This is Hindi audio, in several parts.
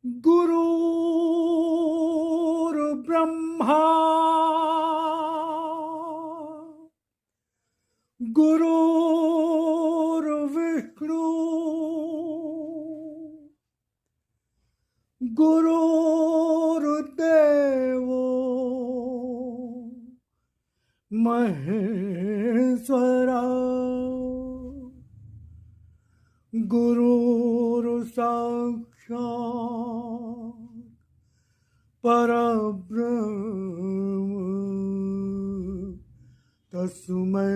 गुरुर्ब्रह्मा गुरुर्विष्णु गुरुर्देवो महेश्वरा गुरुर्साक्षात् परब्रह्म तस्मै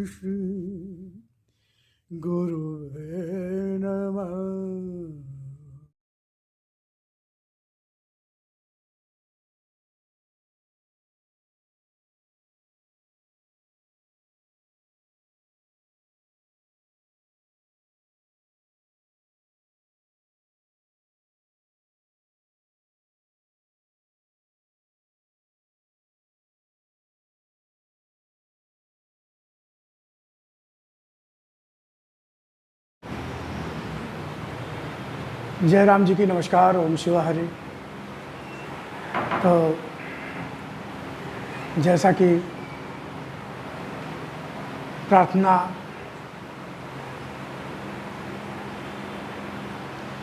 श्री गुरुवे नमः। जय राम जी की नमस्कार। ओम शिवा हरि। तो जैसा कि प्रार्थना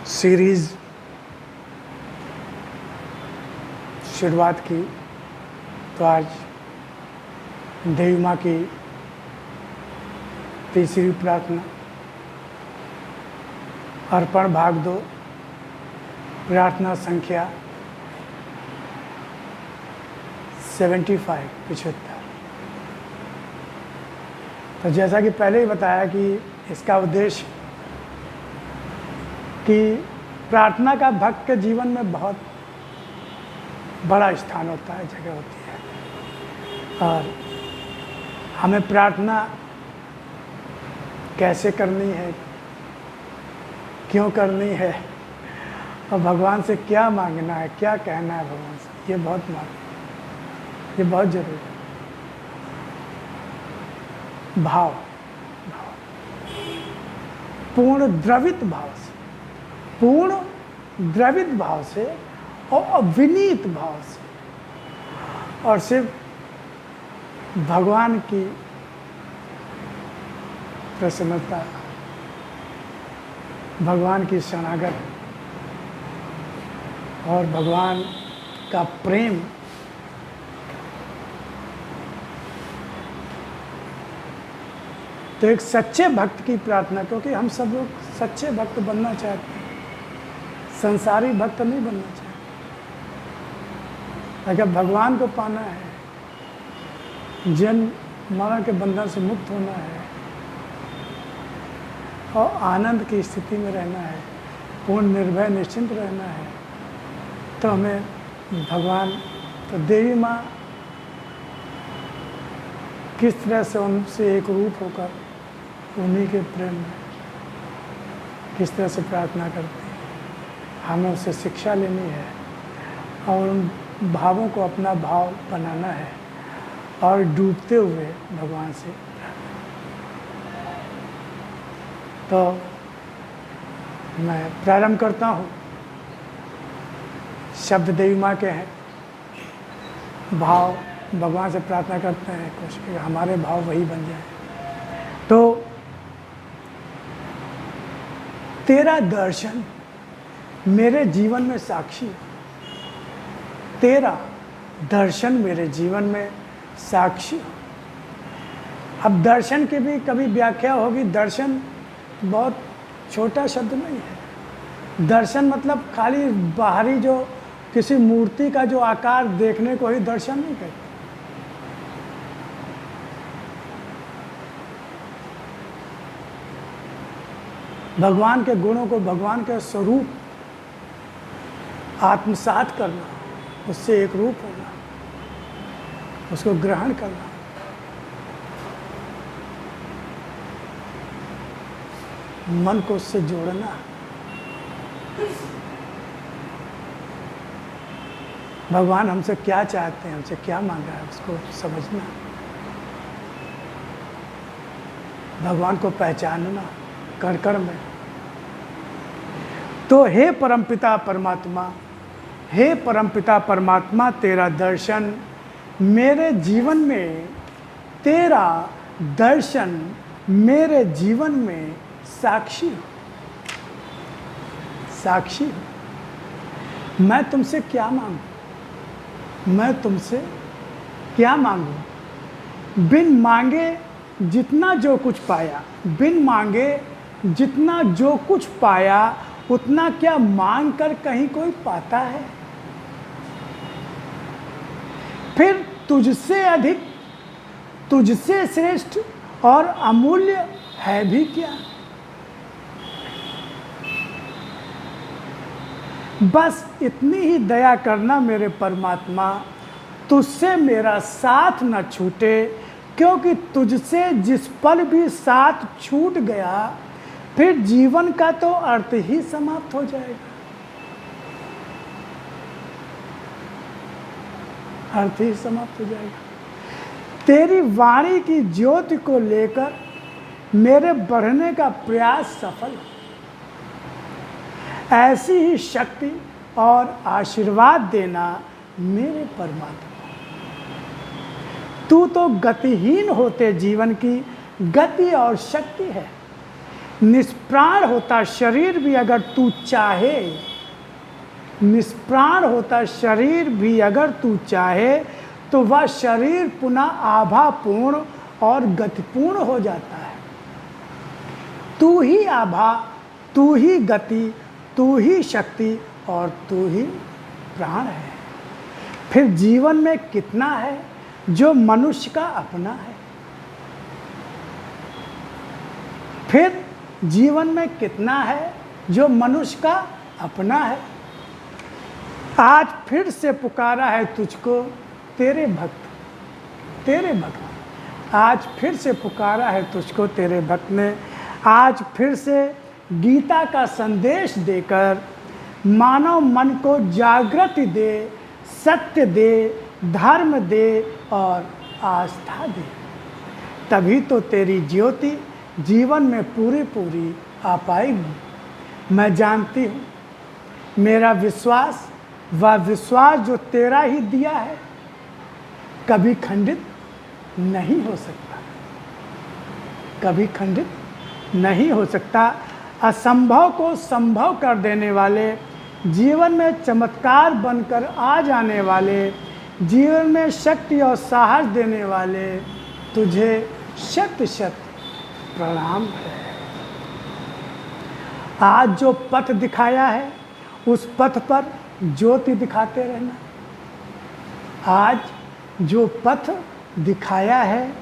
सीरीज़ शुरुआत की, तो आज देवी माँ की तीसरी प्रार्थना अर्पण भाग 2, प्रार्थना संख्या 75। तो जैसा कि पहले ही बताया कि इसका उद्देश्य कि प्रार्थना का भक्त के जीवन में बहुत बड़ा स्थान होता है, जगह होती है, और हमें प्रार्थना कैसे करनी है, क्यों करनी है, और भगवान से क्या मांगना है, क्या कहना है भगवान से, ये बहुत जरूरी है। भाव पूर्ण द्रवित भाव से और विनीत भाव से, और सिर्फ भगवान की प्रसन्नता, भगवान की शरणागत और भगवान का प्रेम तो एक सच्चे भक्त की प्रार्थना, क्योंकि हम सब लोग सच्चे भक्त बनना चाहते हैं, संसारी भक्त नहीं बनना चाहते। अगर भगवान को पाना है, जन्म मरण के बंधन से मुक्त होना है और आनंद की स्थिति में रहना है, पूर्ण निर्भय निश्चिंत रहना है, तो हमें भगवान, तो देवी माँ किस तरह से उनसे एक रूप होकर उन्हीं के प्रेम में किस तरह से प्रार्थना करती है, हमें उससे शिक्षा लेनी है और उन भावों को अपना भाव बनाना है और डूबते हुए भगवान से। तो मैं प्रारंभ करता हूँ। शब्द देवी माँ के हैं, भाव भगवान से प्रार्थना करते हैं, कोशिश कि हमारे भाव वही बन जाए। तो तेरा दर्शन मेरे जीवन में साक्षी, तेरा दर्शन मेरे जीवन में साक्षी। अब दर्शन की भी कभी व्याख्या होगी। दर्शन बहुत छोटा शब्द नहीं है। दर्शन मतलब खाली बाहरी जो किसी मूर्ति का जो आकार देखने को ही दर्शन नहीं कहते। भगवान के गुणों को, भगवान के स्वरूप आत्मसात करना, उससे एक रूप होना, उसको ग्रहण करना, मन को उससे जोड़ना, भगवान हमसे क्या चाहते हैं, हमसे क्या मांग रहा है, उसको समझना, भगवान को पहचानना कण कण में, तो हे परमपिता परमात्मा, हे परमपिता परमात्मा, तेरा दर्शन मेरे जीवन में, तेरा दर्शन मेरे जीवन में साक्षी हो, साक्षी हो। मैं तुमसे क्या मांगू, मैं तुमसे क्या मांगू? बिन मांगे जितना जो कुछ पाया, बिन मांगे जितना जो कुछ पाया, उतना क्या मांग कर कहीं कोई पाता है? फिर तुझसे अधिक, तुझसे श्रेष्ठ और अमूल्य है भी क्या? बस इतनी ही दया करना मेरे परमात्मा, तुझसे मेरा साथ न छूटे, क्योंकि तुझसे जिस पल भी साथ छूट गया, फिर जीवन का तो अर्थ ही समाप्त हो जाएगा, अर्थ ही समाप्त हो जाएगा। तेरी वाणी की ज्योति को लेकर मेरे बढ़ने का प्रयास सफल हो। ऐसी ही शक्ति और आशीर्वाद देना मेरे परमात्मा। तू तो गतिहीन होते जीवन की गति और शक्ति है। निष्प्राण होता शरीर भी अगर तू चाहे, निष्प्राण होता शरीर भी अगर तू चाहे, तो वह शरीर पुनः आभापूर्ण और गतिपूर्ण हो जाता है। तू ही आभा, तू ही गति, तू ही शक्ति और तू ही प्राण है। फिर जीवन में कितना है जो मनुष्य का अपना है? फिर जीवन में कितना है जो मनुष्य का अपना है? आज फिर से पुकारा है तुझको तेरे भक्त, तेरे भक्त। आज फिर से पुकारा है तुझको तेरे भक्त ने। आज फिर से गीता का संदेश देकर मानव मन को जागृति दे, सत्य दे, धर्म दे और आस्था दे। तभी तो तेरी ज्योति जीवन में पूरी पूरी आ पाएगी। मैं जानती हूँ मेरा विश्वास, वह विश्वास जो तेरा ही दिया है, कभी खंडित नहीं हो सकता, कभी खंडित नहीं हो सकता। असंभव को संभव कर देने वाले, जीवन में चमत्कार बनकर आ जाने वाले, जीवन में शक्ति और साहस देने वाले, तुझे शत शत प्रणाम है। आज जो पथ दिखाया है उस पथ पर ज्योति दिखाते रहना। आज जो पथ दिखाया है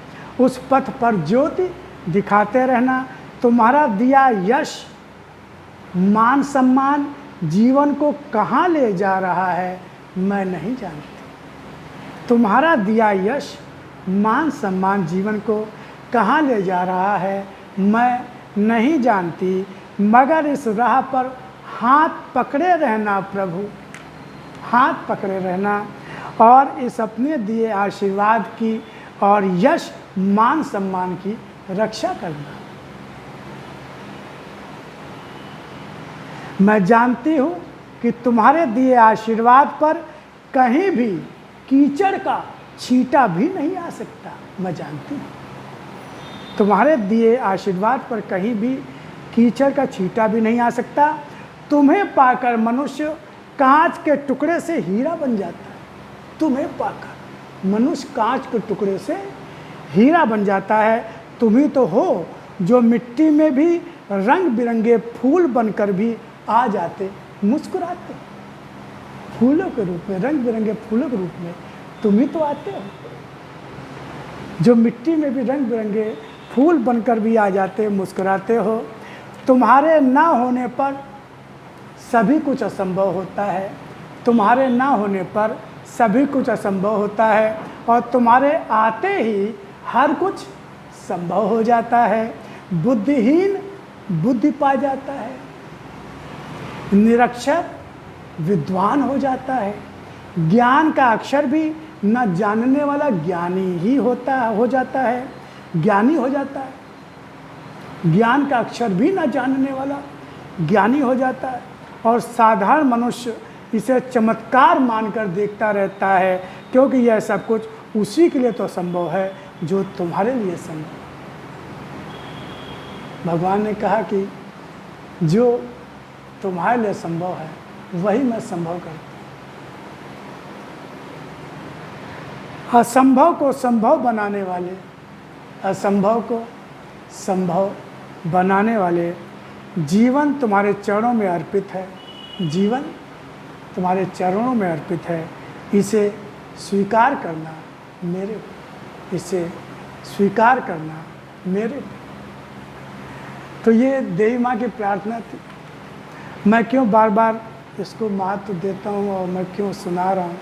उस पथ पर ज्योति दिखाते रहना। तुम्हारा दिया यश, मान सम्मान जीवन को कहाँ ले जा रहा है मैं नहीं जानती। तुम्हारा दिया यश, मान सम्मान जीवन को कहाँ ले जा रहा है मैं नहीं जानती, मगर इस राह पर हाथ पकड़े रहना प्रभु, हाथ पकड़े रहना और इस अपने दिए आशीर्वाद की और यश मान सम्मान की रक्षा करना। मैं जानती हूँ कि तुम्हारे दिए आशीर्वाद पर कहीं भी कीचड़ का छींटा भी नहीं आ सकता। मैं जानती हूँ तुम्हारे दिए आशीर्वाद पर कहीं भी कीचड़ का छींटा भी नहीं आ सकता। तुम्हें पाकर मनुष्य कांच के टुकड़े से हीरा बन जाता है। तुम्हें पाकर मनुष्य कांच के टुकड़े से हीरा बन जाता है। तुम ही तो हो जो मिट्टी में भी रंग बिरंगे फूल बनकर भी आ जाते, मुस्कुराते, फूलों के रूप में, रंग बिरंगे फूलों के रूप में तुम ही तो आते हो। जो मिट्टी में भी रंग बिरंगे फूल बनकर भी आ जाते, मुस्कुराते हो। तुम्हारे ना होने पर सभी कुछ असंभव होता है। तुम्हारे ना होने पर सभी कुछ असंभव होता है और तुम्हारे आते ही हर कुछ संभव हो जाता है। बुद्धिहीन बुद्धि पा जाता है, निरक्षर विद्वान हो जाता है। ज्ञान का अक्षर भी न जानने वाला ज्ञानी ही हो जाता है, ज्ञानी हो जाता है। ज्ञान का अक्षर भी न जानने वाला ज्ञानी हो जाता है। और साधारण मनुष्य इसे चमत्कार मानकर देखता रहता है, क्योंकि यह सब कुछ उसी के लिए तो संभव है जो तुम्हारे लिए संभव। भगवान ने कहा कि जो तुम्हारे लिए संभव है वही मैं संभव करता हूँ। असंभव को संभव बनाने वाले, असंभव को संभव बनाने वाले, जीवन तुम्हारे चरणों में अर्पित है, जीवन तुम्हारे चरणों में अर्पित है। इसे स्वीकार करना मेरे, इसे स्वीकार करना मेरे। तो ये देवी माँ की प्रार्थना थी। मैं क्यों बार बार इसको महत्व देता हूँ और मैं क्यों सुना रहा हूँ,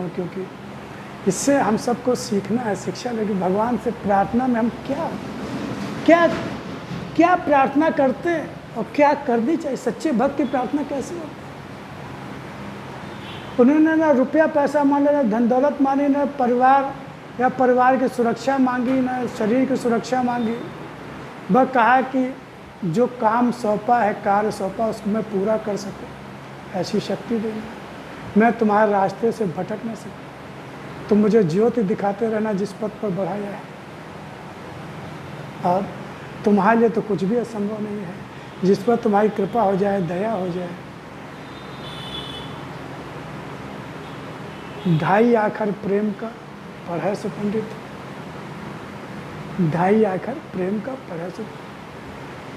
क्योंकि इससे हम सबको सीखना है, शिक्षा। लेकिन भगवान से प्रार्थना में हम क्या क्या क्या प्रार्थना करते हैं और क्या करनी चाहिए। सच्चे भक्त की प्रार्थना कैसे होती है? उन्होंने ना रुपया पैसा मांगा, ना धन दौलत मांगी, ना परिवार या परिवार की सुरक्षा मांगी, ना शरीर की सुरक्षा मांगी। वह कहा कि जो काम सौंपा है, कार्य सौंपा, उसको मैं पूरा कर सकूं, ऐसी शक्ति देना। मैं तुम्हारे रास्ते से भटक न सकूं। तुम मुझे ज्योति दिखाते रहना जिस पथ पर बढ़ाया है। और तुम्हारे लिए तो कुछ भी असंभव नहीं है। जिस पर तुम्हारी कृपा हो जाए, दया हो जाए। ढाई आखर प्रेम का पढ़े से पंडित, ढाई आखर प्रेम का पढ़े से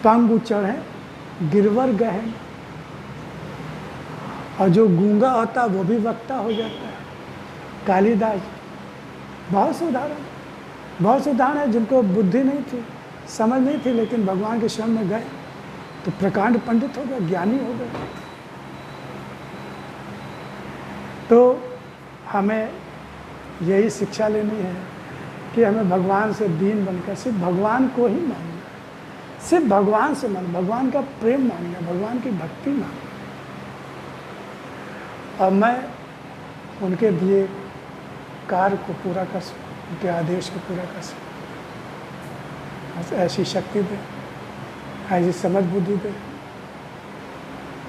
पंग चढ़े गिरवर गहन। और जो गूंगा होता है वो भी वक्ता हो जाता है। कालिदास, बहुत से उदाहरण है जिनको बुद्धि नहीं थी, समझ नहीं थी, लेकिन भगवान के शरण में गए तो प्रकांड पंडित हो गए, ज्ञानी हो गए। तो हमें यही शिक्षा लेनी है कि हमें भगवान से दीन बनकर सिर्फ भगवान को ही मानना, सिर्फ भगवान से मानना, भगवान का प्रेम मानना, भगवान की भक्ति मानना। और मैं उनके दिए कार्य को पूरा कर सकूँ, उनके आदेश को पूरा कर सकूँ। ऐसी शक्ति दे, ऐसी समझ बुद्धि दे।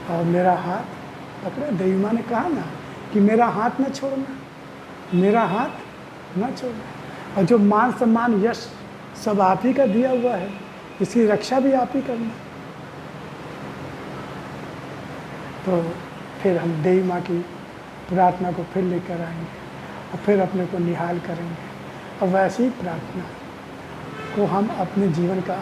और मेरा हाथ पकड़ा। देवी माँ ने कहा ना कि मेरा हाथ न छोड़ना, मेरा हाथ न छोड़ना। और जो मान सम्मान यश सब आप ही का दिया हुआ है, इसकी रक्षा भी आप ही करना। तो फिर हम देवी माँ की प्रार्थना को फिर लेकर आएंगे और फिर अपने को निहाल करेंगे। और वैसी ही प्रार्थना को हम अपने जीवन का